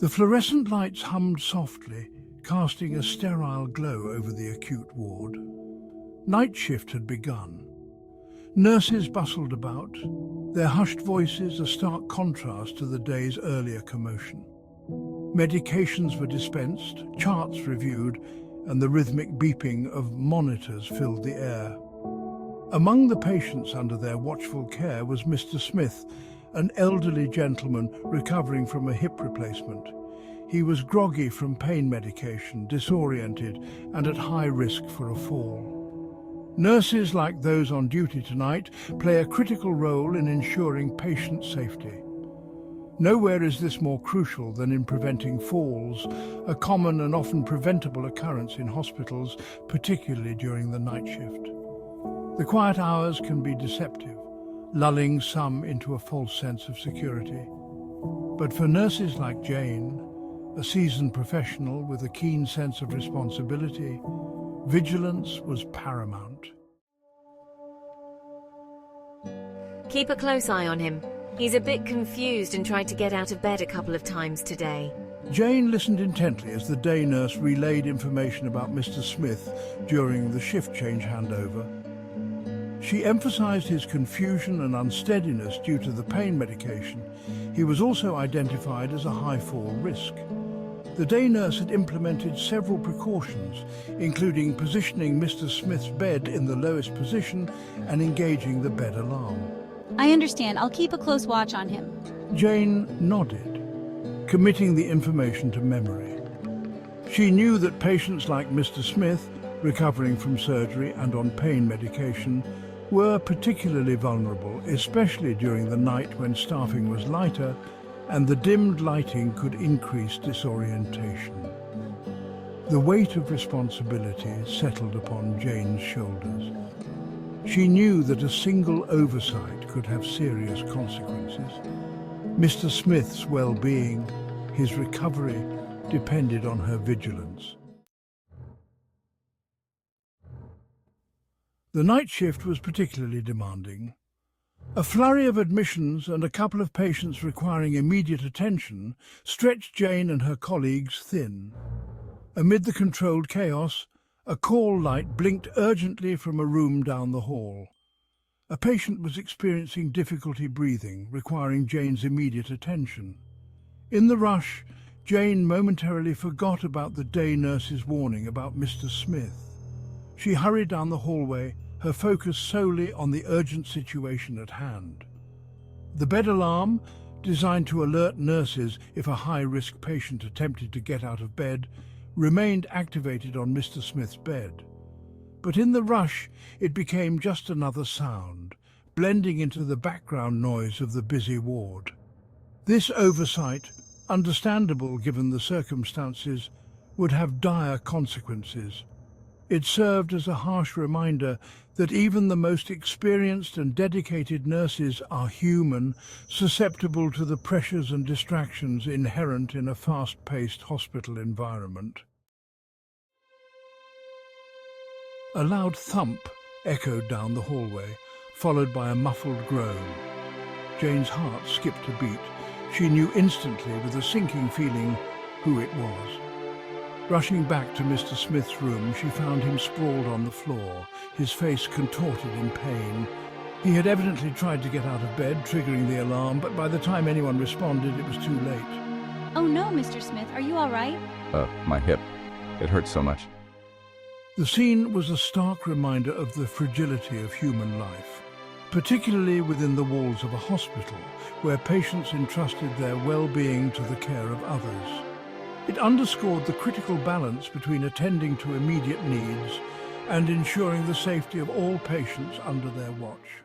The fluorescent lights hummed softly, casting a sterile glow over the acute ward. Night shift had begun. Nurses bustled about, their hushed voices a stark contrast to the day's earlier commotion. Medications were dispensed, charts reviewed, and the rhythmic beeping of monitors filled the air. Among the patients under their watchful care was Mr. Smith, an elderly gentleman recovering from a hip replacement. He was groggy from pain medication, disoriented, and at high risk for a fall. Nurses, like those on duty tonight, play a critical role in ensuring patient safety. Nowhere is this more crucial than in preventing falls, a common and often preventable occurrence in hospitals, particularly during the night shift. The quiet hours can be deceptive, lulling some into a false sense of security. But for nurses like Jane, a seasoned professional with a keen sense of responsibility, vigilance was paramount. Keep a close eye on him. He's a bit confused and tried to get out of bed a couple of times today. Jane listened intently as the day nurse relayed information about Mr. Smith during the shift change handover. She emphasized his confusion and unsteadiness due to the pain medication. He was also identified as a high fall risk. The day nurse had implemented several precautions, including positioning Mr. Smith's bed in the lowest position and engaging the bed alarm. I understand. I'll keep a close watch on him. Jane nodded, committing the information to memory. She knew that patients like Mr. Smith, recovering from surgery and on pain medication, were particularly vulnerable, especially during the night when staffing was lighter and the dimmed lighting could increase disorientation. The weight of responsibility settled upon Jane's shoulders. She knew that a single oversight could have serious consequences. Mr. Smith's well-being, his recovery, depended on her vigilance. The night shift was particularly demanding. A flurry of admissions and a couple of patients requiring immediate attention stretched Jane and her colleagues thin. Amid the controlled chaos, a call light blinked urgently from a room down the hall. A patient was experiencing difficulty breathing, requiring Jane's immediate attention. In the rush, Jane momentarily forgot about the day nurse's warning about Mr. Smith. She hurried down the hallway, her focus solely on the urgent situation at hand. The bed alarm, designed to alert nurses if a high-risk patient attempted to get out of bed, remained activated on Mr. Smith's bed. But in the rush, it became just another sound, blending into the background noise of the busy ward. This oversight, understandable given the circumstances, would have dire consequences. It served as a harsh reminder that even the most experienced and dedicated nurses are human, susceptible to the pressures and distractions inherent in a fast-paced hospital environment. A loud thump echoed down the hallway, followed by a muffled groan. Jane's heart skipped a beat. She knew instantly, with a sinking feeling, who it was. Rushing back to Mr. Smith's room, she found him sprawled on the floor, his face contorted in pain. He had evidently tried to get out of bed, triggering the alarm, but by the time anyone responded, it was too late. Oh no, Mr. Smith, are you all right? My hip. It hurts so much. The scene was a stark reminder of the fragility of human life, particularly within the walls of a hospital, where patients entrusted their well-being to the care of others. It underscored the critical balance between attending to immediate needs and ensuring the safety of all patients under their watch.